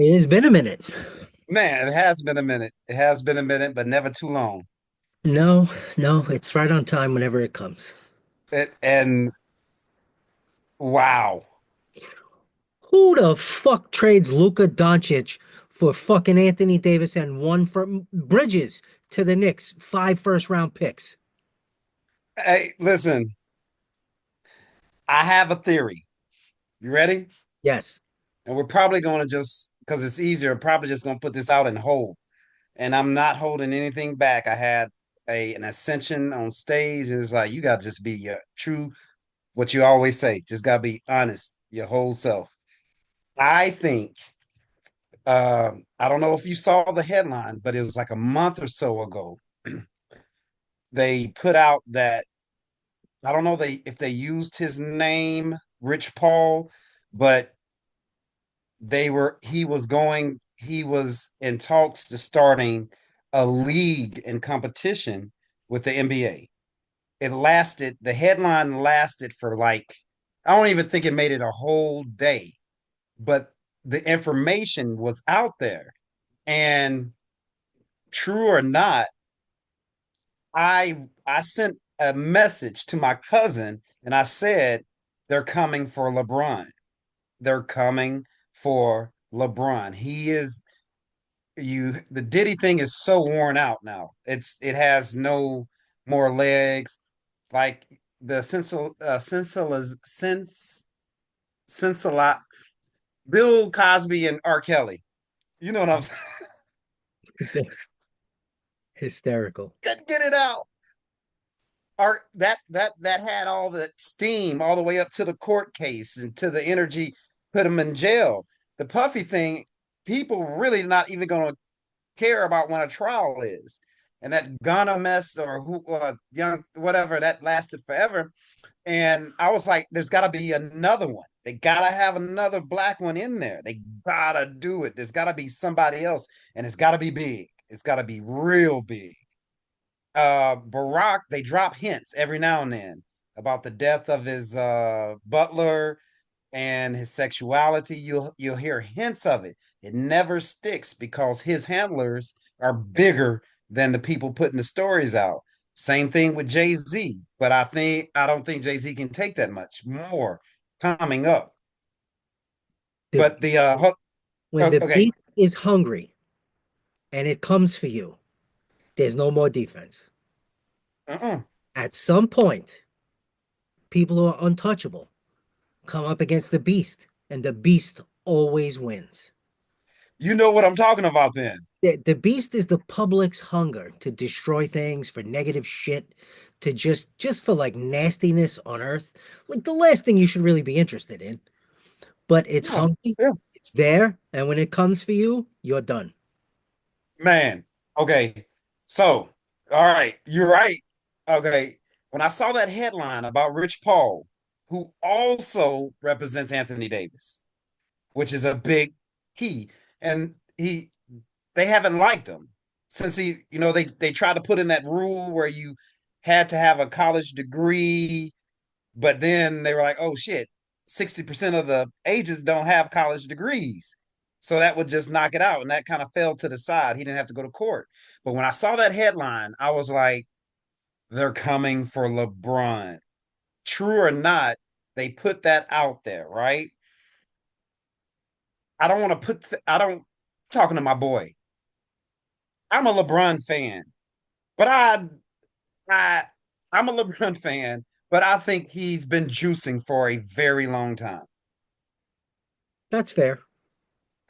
It has been a minute. Man, it has been a minute. It has been a minute, but never too long. No, no, it's right on time whenever it comes. And wow. Who the fuck trades Luka Doncic for fucking Anthony Davis and one for Bridges to the Knicks? 5 first round picks. Hey, listen, I have a theory. You ready? Yes. And we're probably going to just, because it's easier, probably just going to put this out and hold. And I'm not holding anything back. I had an ascension on stage, and it's like, you got to just be your true, what you always say, just got to be honest, your whole self. I think, I don't know if you saw the headline, but it was like a month or so ago. They put out that I don't know if they used his name, Rich Paul, but he was in talks to starting a league and competition with the NBA. The headline lasted for like, I don't even think it made it a whole day, but the information was out there. And true or not, I sent a message to my cousin and I said they're coming for LeBron. They're coming for LeBron. He is you the Diddy thing is so worn out now. It has no more legs. Like the sense Bill Cosby and R. Kelly. You know what I'm saying? Hysterical. Couldn't get it out. Art that had all the steam all the way up to the court case and to the energy put him in jail. The Puffy thing, people really not even going to care about when a trial is. And that Ghana mess or who young whatever that lasted forever. And I was like, there's got to be another one. They got to have another black one in there. They got to do it. There's got to be somebody else, and it's got to be big. It's got to be real big. Barack, they drop hints every now and then about the death of his butler and his sexuality. You'll hear hints of it. It never sticks because his handlers are bigger than the people putting the stories out. Same thing with Jay-Z, but I don't think Jay-Z can take that much more coming up. The, But the when the okay, beast is hungry and it comes for you, there's no more defense. uh-uh. At some point, people who are untouchable come up against the beast, and the beast always wins. You know what I'm talking about then. The beast is the public's hunger to destroy things for negative shit, to just for like nastiness on earth. Like the last thing you should really be interested in. But it's Yeah, hungry, yeah. it's there, and when it comes for you, you're done. Man, okay. So, all right, you're right. Okay. When I saw that headline about Rich Paul, who also represents Anthony Davis, which is a big key, and they haven't liked him since they tried to put in that rule where you had to have a college degree, but then they were like, oh shit, 60% of the agents don't have college degrees. So that would just knock it out. And that kind of fell to the side. He didn't have to go to court. But when I saw that headline, I was like, they're coming for LeBron. True or not, they put that out there, right? I don't want to I don't, talking to my boy. I'm a LeBron fan, but I, I'm a LeBron fan, but I think he's been juicing for a very long time. That's fair.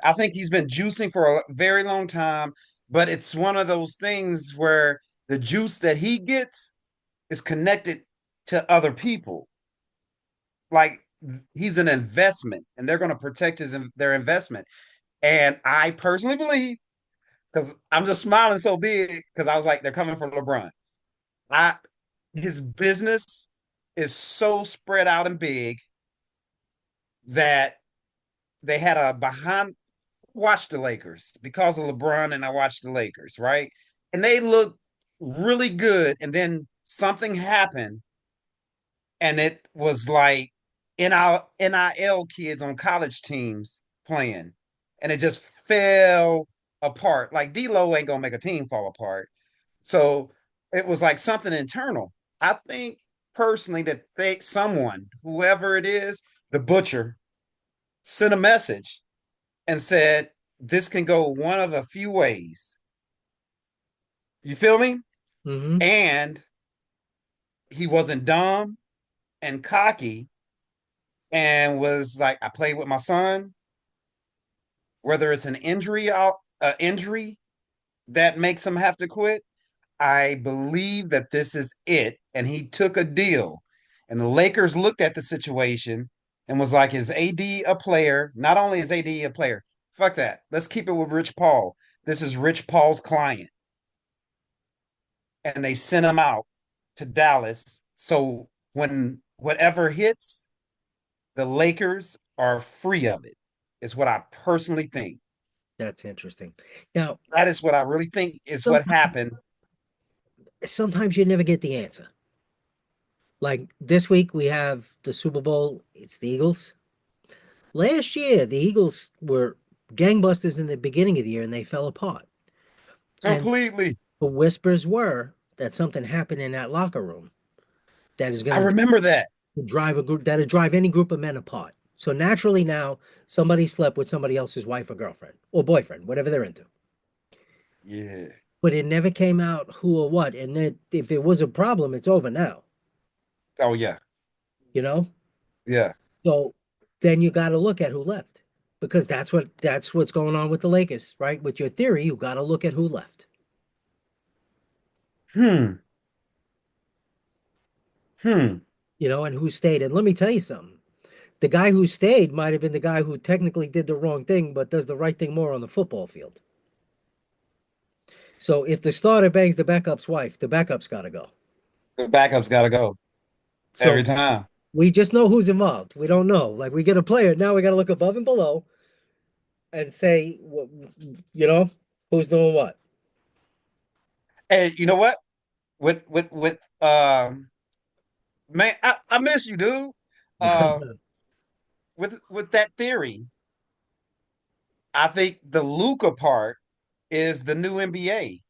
I think he's been juicing for a very long time, but it's one of those things where the juice that he gets is connected to other people. Like he's an investment and they're going to protect their investment. And I personally believe because I'm just smiling so big because I was like, they're coming for LeBron. I His business is so spread out and big that they had a behind watch the Lakers because of LeBron and I watched the Lakers, right? And they looked really good. And then something happened and it was like NIL kids on college teams playing. and it just fell apart. Like D'Lo ain't gonna make a team fall apart. So it was like something internal. I think personally that someone, whoever it is, the butcher, sent a message and said this can go one of a few ways. You feel me? Hmm. And he wasn't dumb and cocky and was like, I played with my son. Whether it's an injury that makes him have to quit, I believe that this is it. And he took a deal. And the Lakers looked at the situation and was like, is AD a player? Not only is AD a player, fuck that. Let's keep it with Rich Paul. This is Rich Paul's client. And they sent him out to Dallas. So when whatever hits, the Lakers are free of it, is what I personally think. That's interesting. Now, That is what I really think is what sometimes, happened. sometimes you never get the answer. Like this week, we have the Super Bowl. It's the Eagles. Last year, the Eagles were gangbusters in the beginning of the year, and they fell apart. And Completely. the whispers were that something happened in that locker room that is I going remember that. to drive a group that'll drive any group of men apart. So naturally, now somebody slept with somebody else's wife or girlfriend or boyfriend, whatever they're into. Yeah. But it never came out who or what. And if it was a problem, it's over now. Oh yeah. You know. Yeah. So then you got to look at who left because that's what's going on with the Lakers, right? With your theory, you got to look at who left. Hmm. Hmm. And who stayed. And let me tell you something. The guy who stayed might have been the guy who technically did the wrong thing, but does the right thing more on the football field. So if the starter bangs the backup's wife, the backup's got to go. The backup's got to go every So time. we just know who's involved. We don't know. Like we get a player, now we got to look above and below and say, you know, who's doing what. And you know what? With man, I miss you, dude. Uh, with that theory, I think the Luca part is the new NBA.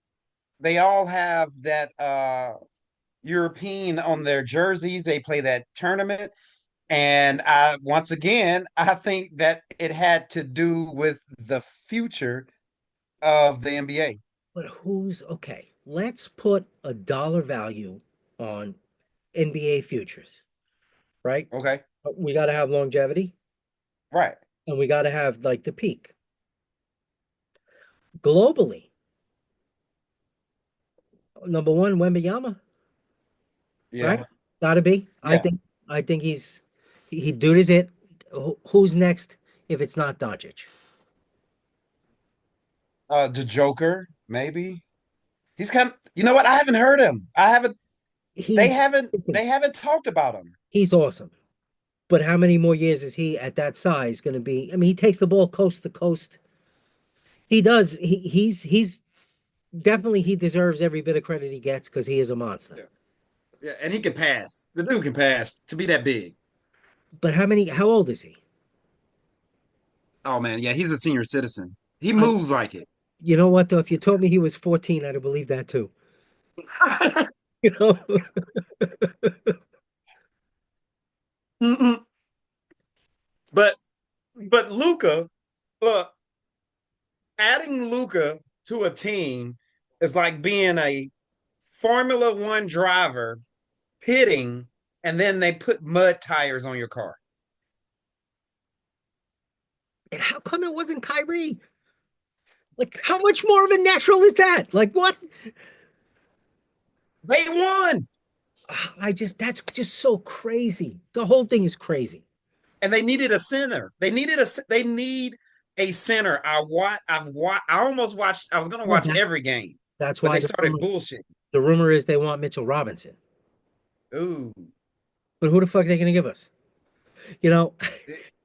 They all have that European on their jerseys. They play that tournament. And I once again, I think that it had to do with the future of the NBA. But who's okay? Let's put a dollar value on NBA futures, right? Okay. We got to have longevity Right. and we got to have like the peak globally. Number one, Wembyama, right? Yeah. Got to be. I Yeah. think. I think he dude is it. Who's next if it's not Doncic? The Joker, maybe. He's kind of, you know what? I haven't heard him. I haven't He's they haven't talked about him. he's awesome. But how many more years is he at that size going to be? I mean, he takes the ball coast to coast. He does. He's definitely he deserves every bit of credit he gets because he is a monster. Yeah. Yeah, and he can pass. The dude can pass to be that big. But how old is he? Oh man, yeah, he's a senior citizen. He I, moves like it. you know what though? If you told me he was 14, I'd have believed that too. You know, but Luca, look, adding Luca to a team is like being a Formula One driver pitting, and then they put mud tires on your car. and how come it wasn't Kyrie? Like, how much more of a natural is that? Like, what? They won, That's just so crazy. The whole thing is crazy. and they needed a center. They need a center. I almost watched. I was gonna Well, watch every game, that's but why they started bullshit. the rumor is they want Mitchell Robinson. Ooh, But who the fuck are they going to give us? You know,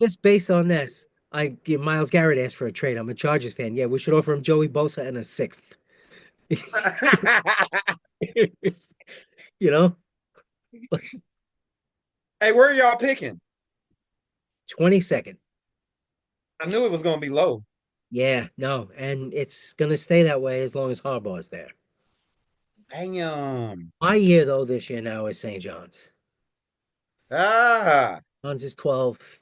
just based on this, Miles Garrett asked for a trade. I'm a Chargers fan. Yeah, we should offer him Joey Bosa and a sixth. You know, hey, where are y'all picking? 22nd. I knew it was gonna be low. Yeah, no, and it's gonna stay that way as long as Harbaugh's there. Damn. My year though this year now is St. John's. Ah, John's is 12.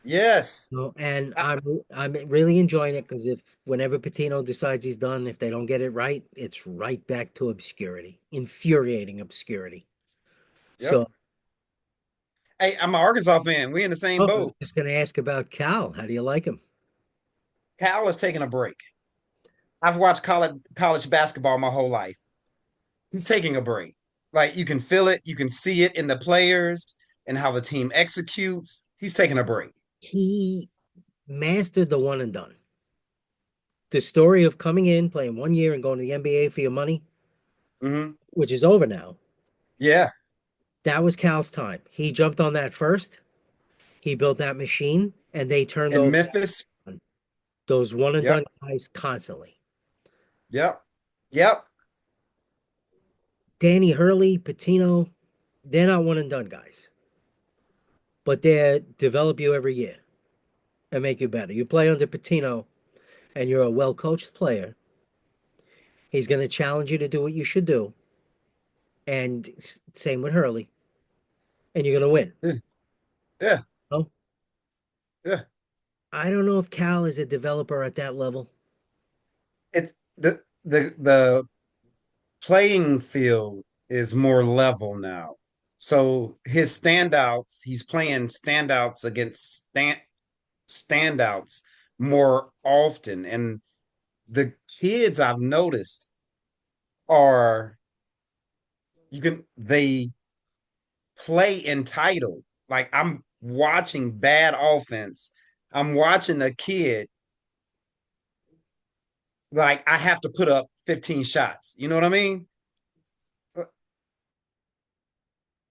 yes. No, and I, I'm really enjoying it because if whenever Patino decides he's done, if they don't get it right, it's right back to obscurity, infuriating obscurity. yep. So, Hey, I'm an Arkansas fan. We in the same oh, I was boat. just gonna ask about Cal. How do you like him? Cal is taking a break. I've watched college basketball my whole life. He's taking a break. Like you can feel it, you can see it in the players and how the team executes. He's taking a break. He mastered the one and done. The story of coming in, playing 1 year, and going to the NBA for your money, Hmm. which is over now. Yeah. That was Cal's time. He jumped on that first. He built that machine, and they turned In over Memphis. those one and Yep. done guys constantly. Yep. Yep. Danny Hurley, Patino, they're not one and done guys, but they develop you every year and make you better. You play under Patino and you're a well coached player. He's going to challenge you to do what you should do. And same with Hurley, and you're going to win. Yeah. Yeah. No, Yeah. I don't know if Cal is a developer at that level. It's the playing field is more level now. So his standouts, he's playing standouts against standouts more often. And the kids I've noticed are they play entitled. Like I'm watching bad offense. I'm watching a kid like I have to put up 15 shots. You know what I mean?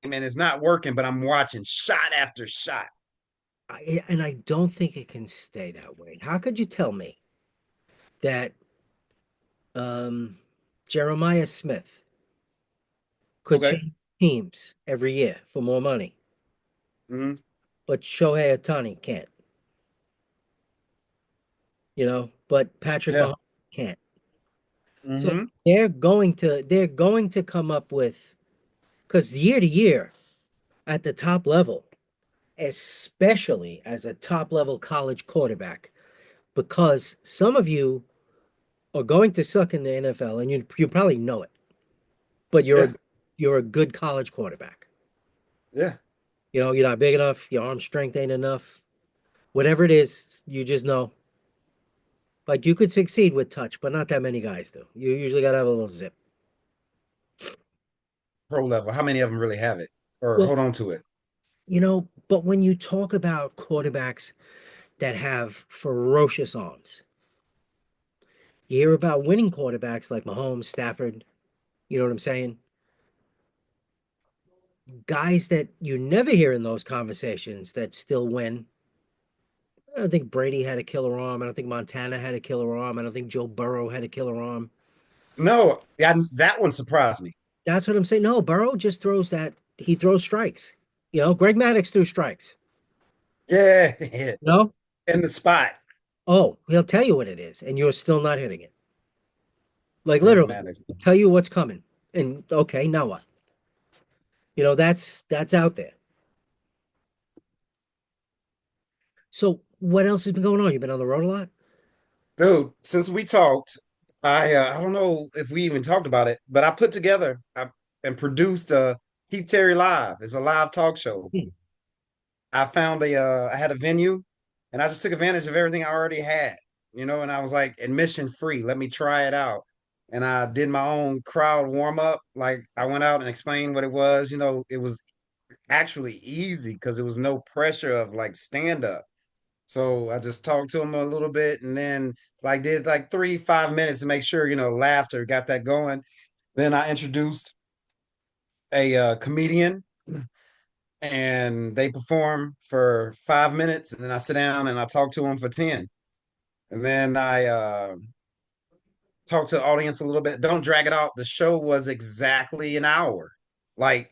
And it's not working, but I'm watching shot after shot. And I don't think it can stay that way. How could you tell me that um, Jeremiah Smith could Okay. change teams every year for more money, Hmm. but Shohei Ohtani can't, but Patrick Yeah. Mahomes can't. So Hmm. they're going to come up with because year to year at the top level, especially as a top level college quarterback, because some of you are going to suck in the NFL and you probably know it, but you're a, Yeah. you're a good college quarterback. Yeah. You're not big enough, your arm strength ain't enough. Whatever it is, you just know. Like you could succeed with touch, but not that many guys do. You usually got to have a little zip. Pro level. How many of them really have it or Well, hold on to it? but when you talk about quarterbacks that have ferocious arms, you hear about winning quarterbacks like Mahomes, Stafford, you know what I'm saying? Guys that you never hear in those conversations that still win. I don't think Brady had a killer arm. I don't think Montana had a killer arm. I don't think Joe Burrow had a killer arm. No, yeah, that one surprised me. That's what I'm saying. No, Burrow just he throws strikes. Greg Maddox threw strikes. Yeah. No? In the spot. Oh, he'll tell you what it is, and you're still not hitting it. Like Greg literally, Maddox. tell you what's coming. And okay, now what? That's out there. So what else has been going on? You've been on the road a lot? Dude, since we talked, I don't know if we even talked about it, but I put together and produced Heath Terry Live. It's a live talk show. Hmm. I had a venue and I just took advantage of everything I already had, and I was like admission free. Let me try it out. And I did my own crowd warm up. Like I went out and explained what it was. It was actually easy because there was no pressure of like stand up. So I just talked to him a little bit and then like did like 3, 5 minutes to make sure, laughter got that going. Then I introduced a comedian and they perform for 5 minutes and then I sit down and I talk to them for 10. And then I talk to the audience a little bit. Don't drag it out. The show was exactly an hour. Like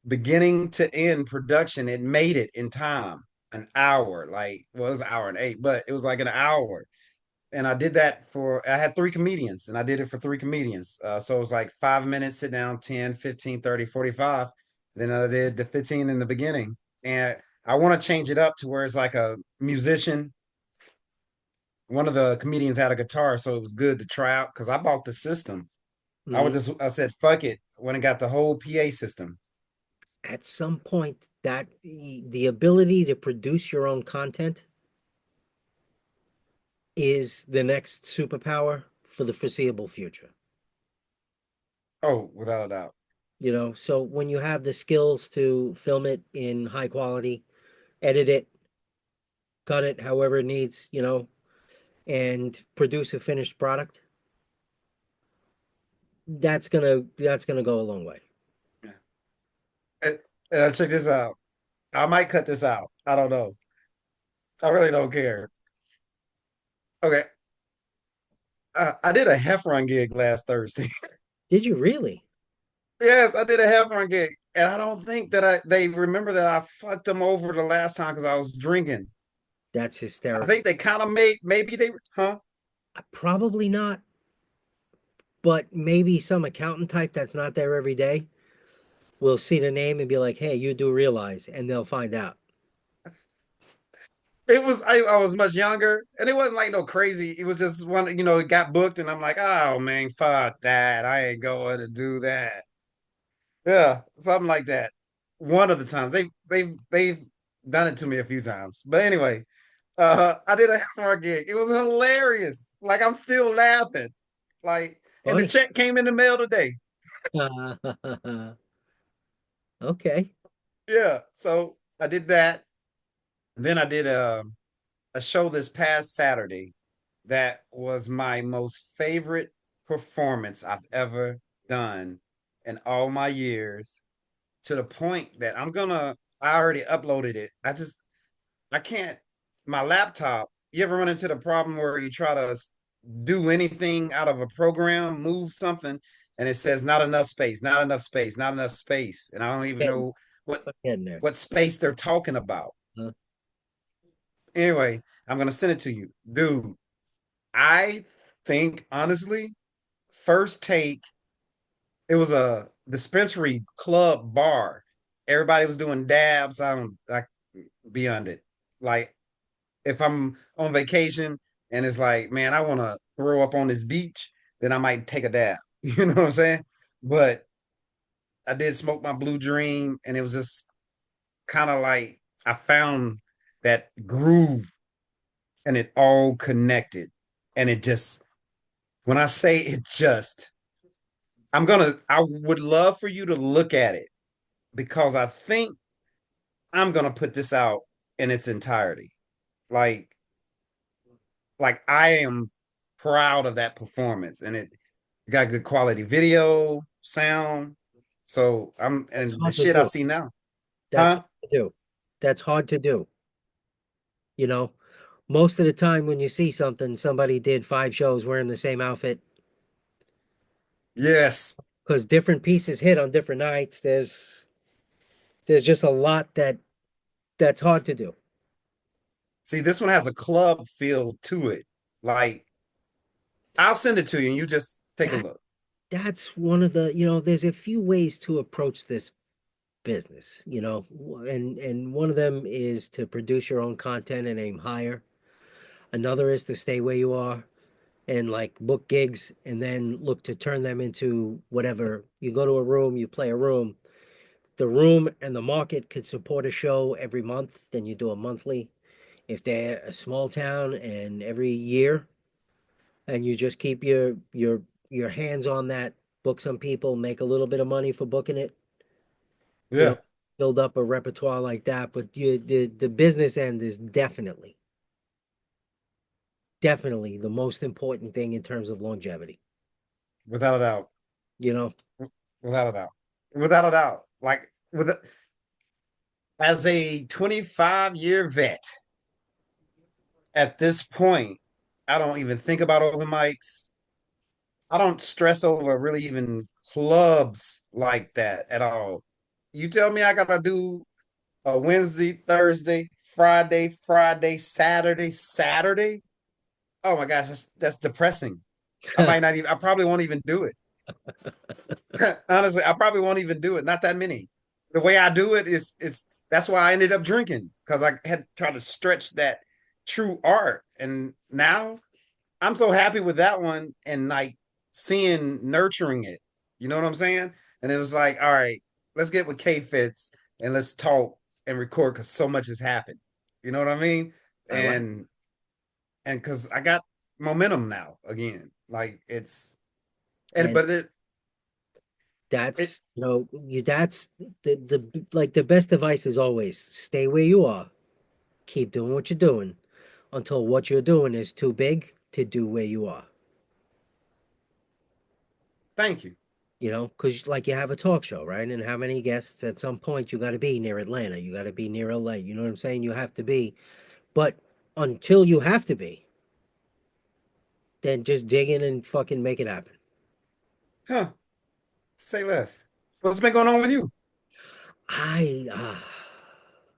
beginning to end production, it made it in time. An hour. Like, well, it was an hour and eight, but it was like an hour. and I did that for I had three comedians and I did it for three comedians. So it was like 5 minutes, sit down, 10, 15, 30, 45. Then I did the 15 in the beginning. And I want to change it up to where it's like a musician. One of the comedians had a guitar, so it was good to try out because I bought the system. Mhm. I said, fuck it, when I got the whole PA system. At some point, that the ability to produce your own content is the next superpower for the foreseeable future. Oh, without a doubt. You know, so when you have the skills to film it in high quality, edit it, cut it however it needs, you know, and produce a finished product, that's gonna go a long way. Yeah. Check this out. I might cut this out. I don't know. I really don't care. Okay. I did a Heffron gig last Thursday. Did you really? Yes, I did a Heffron gig. And I don't think that they remember that I fucked them over the last time because I was drinking. That's I think hysterical. they kind of maybe they, huh? Probably not, but maybe some accountant type that's not there every day will see the name and be like, "Hey, you do realize," and they'll find out. I was much younger and it wasn't like no crazy. It was just one, it got booked and I'm like, oh man, fuck that. I ain't going to do that. Yeah, something like that. One of the times they've done it to me a few times. But anyway, I did a Heffron gig. It was hilarious. Like I'm still laughing. Like, and the Funny. check came in the mail today. Okay. Yeah. So I did that. And then I did a show this past Saturday that was my most favorite performance I've ever done in all my years, to the point that I already uploaded it. I can't, my laptop, you ever run into the problem where you try to do anything out of a program, move something, and it says not enough space, not enough space, not enough space, and I don't even Getting, know getting there. what space they're talking about. Huh? Anyway, I'm gonna send it to you, dude. I think honestly, first take, it was a dispensary club bar. Everybody was doing dabs. I beyond it. Like if I'm on vacation and it's like, man, I want to throw up on this beach, then I might take a dab. You know what I'm saying? But I did smoke my blue dream, and it was just kind of like I found that groove, and it all connected, and it just when I say it just, I would love for you to look at it because I think I'm gonna put this out in its entirety. Like I am proud of that performance, and it got good quality video, sound. So That's and the hard to shit I do. see now, That's huh? hard to do. That's hard to do. You know, most of the time when you see something, somebody did 5 shows wearing the same outfit Yes. because different pieces hit on different nights. There's just a lot that's hard to do. See, this one has a club feel to it. Like I'll send it to you, and you just take a That look. that's one of the, you know, there's a few ways to approach this business, you know, and one of them is to produce your own content and aim higher. Another is to stay where you are and like book gigs and then look to turn them into whatever. You go to a room, you play a room. The room and the market could support a show every month, then you do a monthly. If they're a small town and every year, and you just keep your hands on that, book some people, make a little bit of money for booking it, you know, Yeah, build up a repertoire like that. But the business end is definitely the most important thing in terms of longevity. without a doubt. You know, Without a doubt. Without a doubt. As a 25-year vet, at this point, I don't even think about open mics. I don't stress over really even clubs like that at all. You tell me I gotta do a Wednesday, Thursday, Friday, Saturday, Saturday. Oh my gosh, that's depressing. I might not even. I probably won't even do it. Honestly, I probably won't even do it. Not that many. The way I do it is that's why I ended up drinking because I had tried to stretch that true art, and now I'm so happy with that one and like seeing nurturing it. You know what I'm saying? And it was like, all right, let's get with K Fitz and let's talk and record because so much has happened. You know what I mean? I like And because I got momentum now again. Like it's and and but it that's that's the like the best advice is always stay where you are. Keep doing what you're doing until what you're doing is too big to do where you are. thank you. Because like you have a talk show, right? And how many guests at some point you got to be near Atlanta, you got to be near LA. You know what I'm saying? You have to be. But until you have to be, then just dig in and fucking make it happen. Huh. Say less. What's been going on with you? I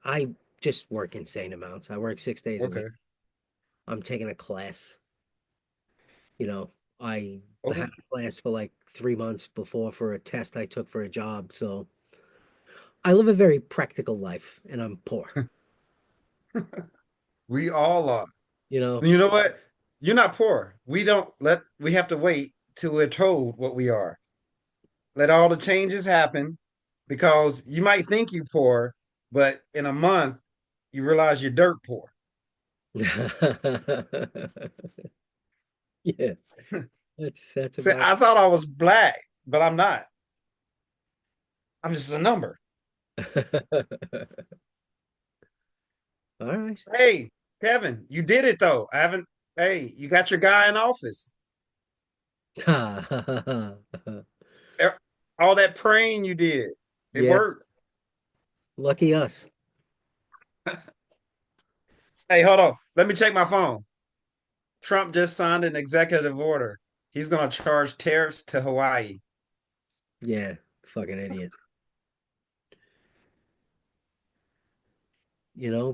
I just work insane amounts. I work 6 days a week. Okay. I'm taking a class. You know, I Okay. had a class for like 3 months before for a test I took for a job. So I live a very practical life and I'm poor. We all are. You know, You know what? You're not poor. We have to wait till we're told what we are. Let all the changes happen because you might think you're poor, but in a month you realize you're dirt poor. yeah, that's See, about I thought I was black, but I'm not. I'm just a number. all right. Hey, Kevin, you did it though. I haven't. Hey, you got your guy in office. Eh, all that praying you did, it Yeah, worked. lucky us. Hey, hold on. Let me check my phone. Trump just signed an executive order. He's going to charge tariffs to Hawaii. Yeah, fucking idiot.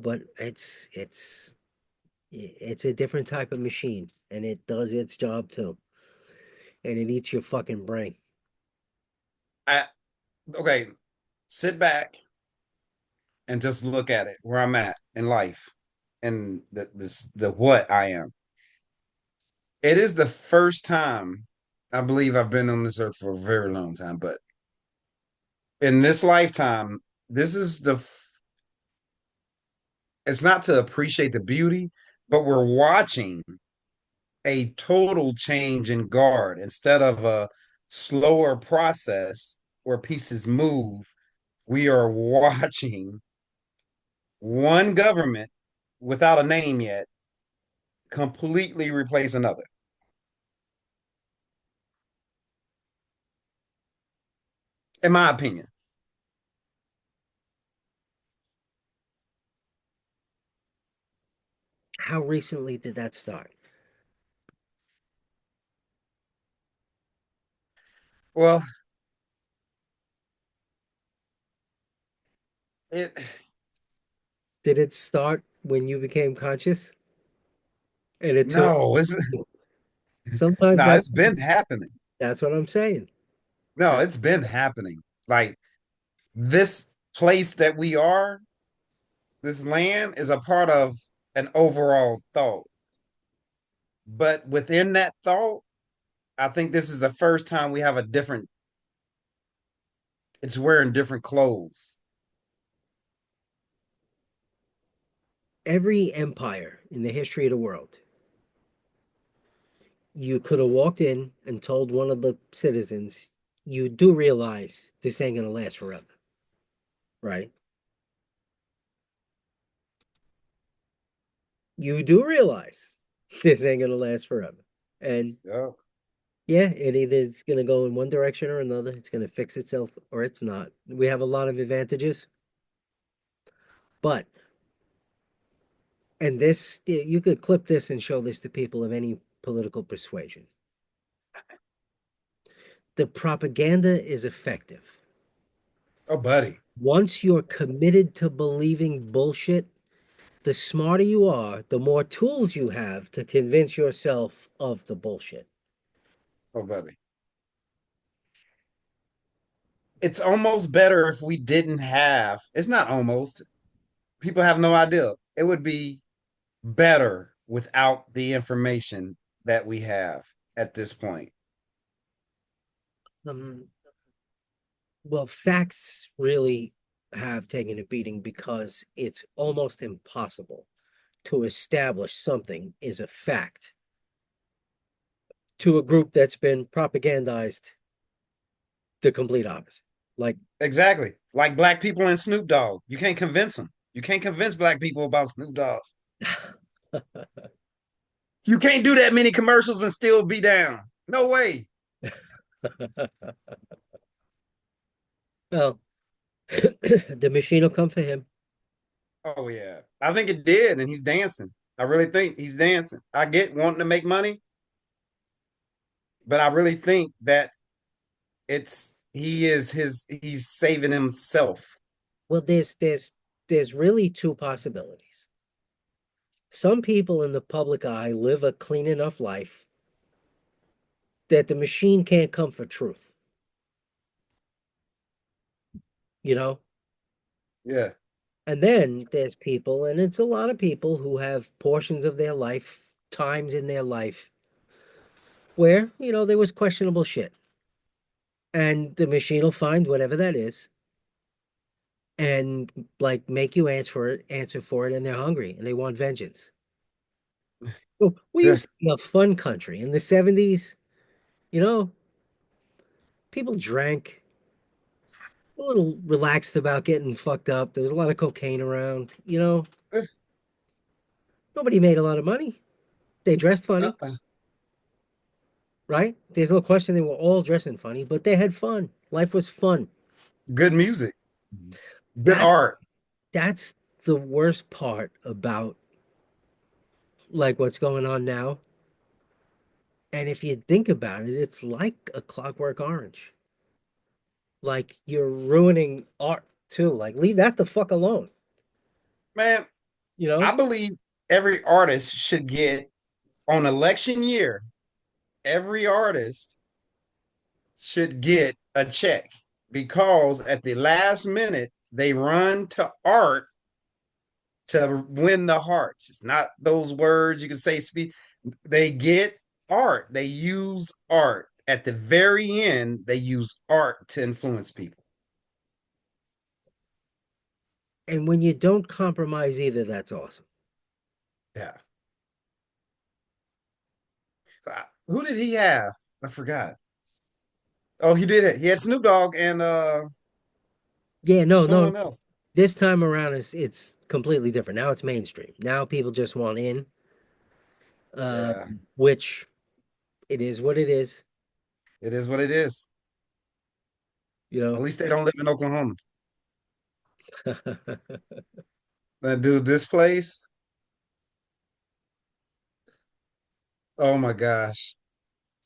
But it's a different type of machine and it does its job too. And it eats your fucking brain. I okay. Sit back and just look at it where I'm at in life and the what I am. It is the first time I believe I've been on this earth for a very long time, but in this lifetime, this is it's not to appreciate the beauty, but we're watching a total change in guard instead of a slower process where pieces move. We are watching one government without a name yet completely replace another. In my opinion. How recently did that start? Well, it Did it start when you became conscious? And it took no, it's sometimes no, it's been happening. that's what I'm saying. No, That it's been happening. Like this place that we are, this land is a part of an overall thought. But within that thought, I think this is the first time we have a different, it's wearing different clothes. every empire in the history of the world, you could have walked in and told one of the citizens, you do realize this ain't gonna last forever, right? You do realize this ain't gonna last forever. And Yeah. yeah, it either is gonna go in one direction or another. It's gonna fix itself or it's not. We have a lot of advantages, but and this you could clip this and show this to people of any political persuasion. The propaganda is effective. Oh, buddy. Once you're committed to believing bullshit, The smarter you are, the more tools you have to convince yourself of the bullshit. Oh, buddy. It's almost better if we didn't have, it's not almost, people have no idea. It would be better without the information that we have at this point. Um, well, facts really have taken a beating because it's almost impossible to establish something is a fact to a group that's been propagandized the complete opposite. Like, Exactly. Like black people and Snoop Dogg. You can't convince them. You can't convince black people about Snoop Dogg. You can't do that many commercials and still be down. No way. well, the machine will come for him. Oh yeah. I think it did, and he's dancing. I really think he's dancing. I get wanting to make money, but I really think that he's saving himself. Well, there's really two possibilities. Some people in the public eye live a clean enough life that the machine can't come for truth, you know? Yeah. And then there's people, and it's a lot of people who have portions of their life, times in their life where, there was questionable shit. And the machine will find whatever that is and like make you answer for it, and they're hungry and they want vengeance. Well, we Yeah. used to be a fun country in the 70s, you know, people drank, a little relaxed about getting fucked up. There was a lot of cocaine around, nobody made a lot of money. They dressed funny, Uh-uh. right? There's no question they were all dressing funny, but they had fun. Life was fun. Good music. Good That art. that's the worst part about like what's going on now. And if you think about it, it's like a Clockwork Orange. Like you're ruining art too. Like leave that the fuck alone, Man, you I know? believe every artist should get on election year, every artist should get a check because at the last minute they run to art to win the hearts. It's not those words you can say speak. They get art. They use art. At the very end, they use art to influence people. And when you don't compromise either, that's awesome. Yeah. Who did he have? I forgot. Oh, he did it. He had Snoop Dogg and Yeah, no, no. someone else. This time around it's completely different. Now it's mainstream. Now people just want in, uh, Yeah, which it is what it is, it is what it is. you At know. least they don't live in Oklahoma. But dude, this place, oh my gosh.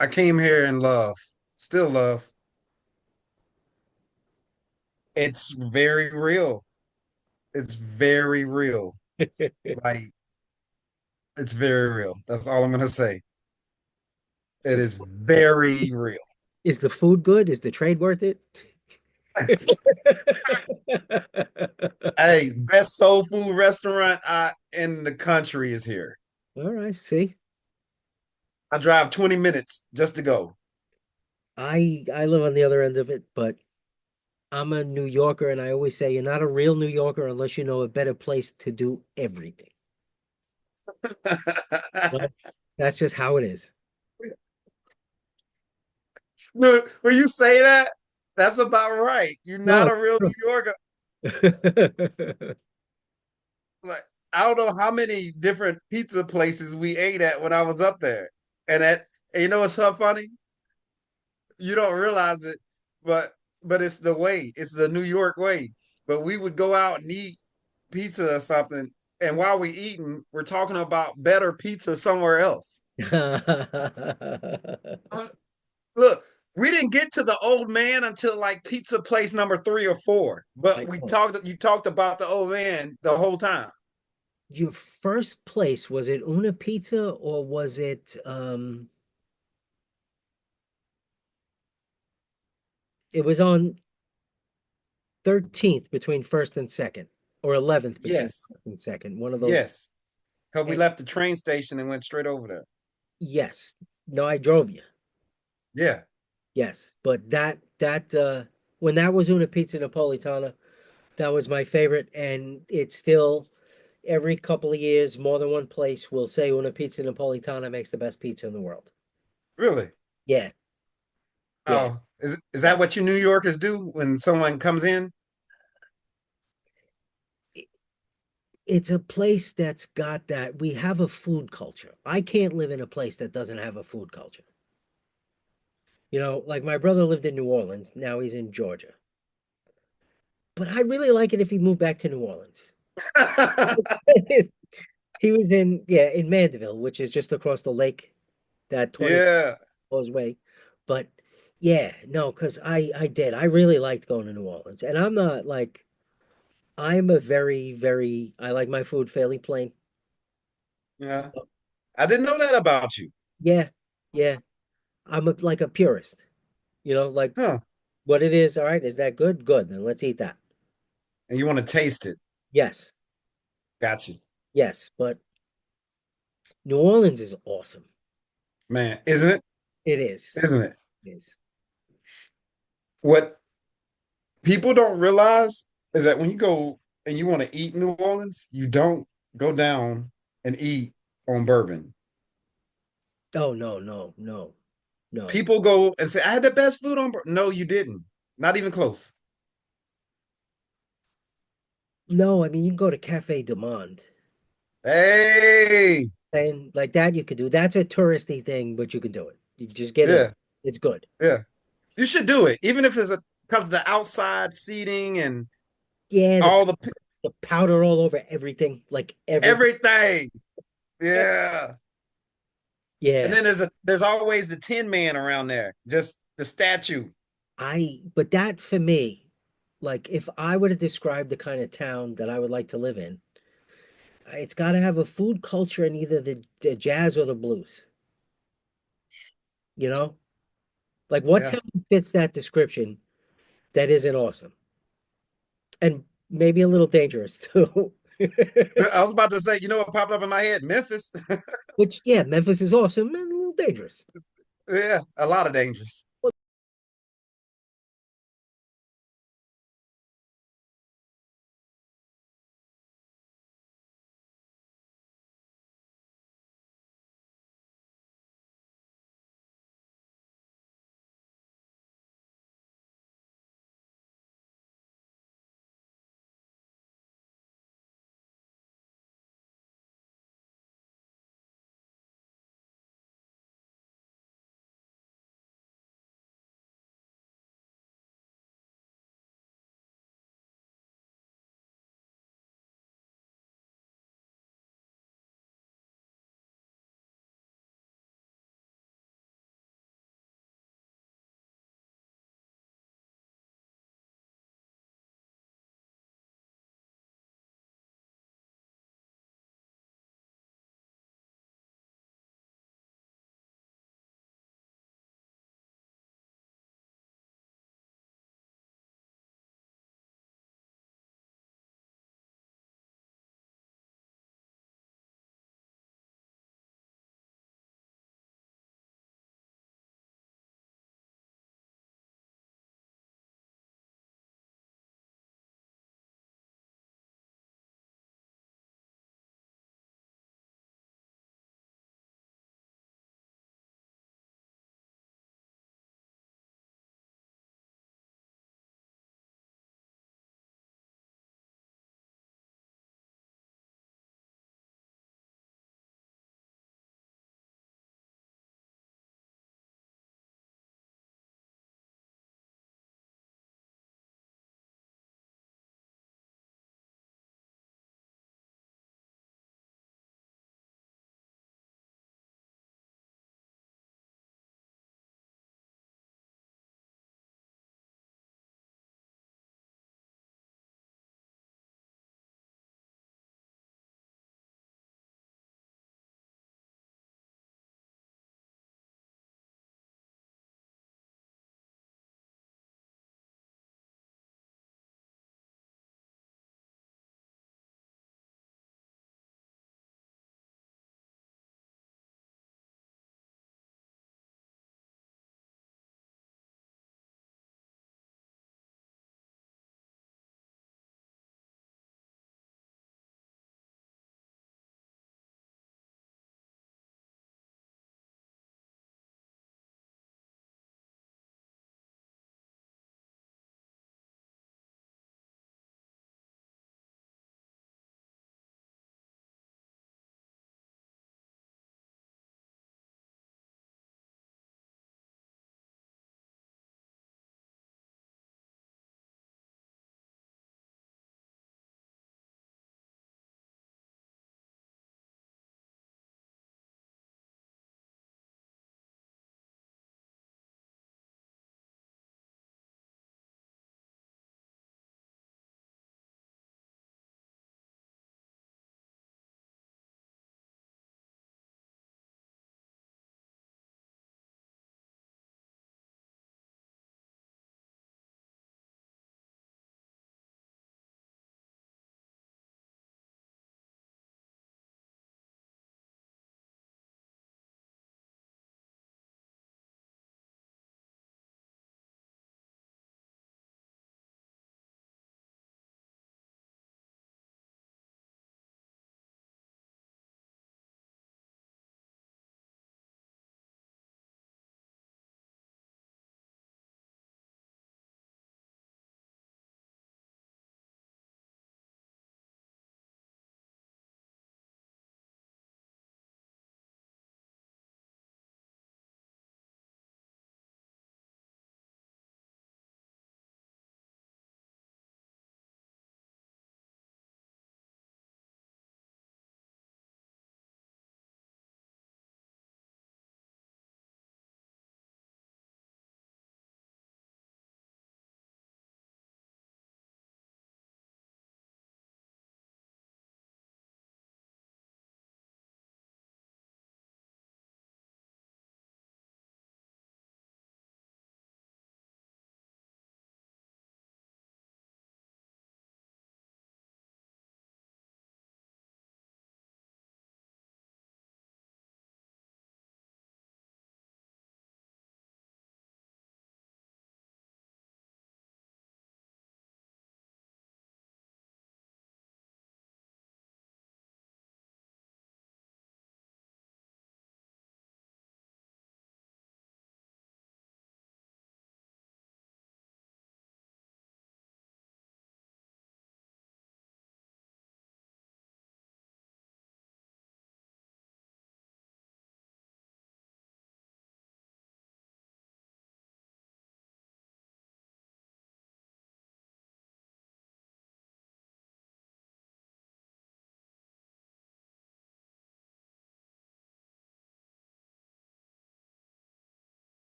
I came here in love. Still love. It's very real. It's very real. Like it's very real. That's all I'm gonna say. It The is very real. is the food good? Is the trade worth it? Hey, best soul food restaurant in the country is here. All right, see. I drive 20 minutes just to go. I live on the other end of it, but I'm a New Yorker, and I always say you're not a real New Yorker unless you know a better place to do everything. Well, that's just how it is. Look, when you say that, that's about right. You're not No, a real true. New Yorker. Like, I don't know how many different pizza places we ate at when I was up there. And you know what's so funny? You don't realize it, but it's the way. It's the New York way. But we would go out and eat pizza or something, and while we eating, we're talking about better pizza somewhere else. Uh, Look, we didn't get to the old man until like pizza place number 3 or 4, but I we know. talked. You talked about the old man the whole time. Your first place, was it Una Pizza or was it it was on 13th between first and second, or 11th between Yes, first and second. One of those. yes. Because we And left the train station and went straight over there. yes. No, I drove you. Yeah, Yes. But when that was Una Pizza Napolitana, that was my favorite. And it's still every couple of years, more than one place will say Una Pizza Napolitana makes the best pizza in the world. really. Yeah, yeah. Oh, is that what you New Yorkers do when someone comes in? It- It's a place that's got that. We have a food culture. I can't live in a place that doesn't have a food culture. Like my brother lived in New Orleans. Now he's in Georgia. But I'd really like it if he moved back to New Orleans. He was in Mandeville, which is just across the lake, that 20 Yeah, goes way. But yeah, no, because I really liked going to New Orleans. And I'm not like I'm a very I like my food fairly plain. yeah. I didn't know that about you. Yeah, yeah. Like a purist, like Huh. what it is, all right, is that good? Good. Then let's eat that. And you want to taste it. Yes, Gotcha. yes. But New Orleans is awesome. Man, isn't it? It is. Isn't it? It is. What people don't realize is that when you go and you want to eat in New Orleans, you don't go down and eat on bourbon. Oh no, no, no, no. People go and say, I had the best food on bourbon. No, you didn't. Not even close. No, I mean you can go to Cafe Du Monde. Hey, And like that you could do. That's a touristy thing, but you can do it. You just get in. yeah, It's good. yeah. You should do it, even if it's a because of the outside seating and Yeah, all the powder all over everything, like everything. everything. Eh, Yeah. And Yeah. then there's always the Tin Man around there, just the statue. But that for me, like if I were to describe the kind of town that I would like to live in, it's got to have a food culture in either the jazz or the blues, you know? Like what Yeah. town fits that description that isn't awesome? And maybe a little dangerous too. I was about to say, you know what popped up in my head? Memphis. Which, yeah, Memphis is awesome and a little dangerous. Yeah, a lot of dangers.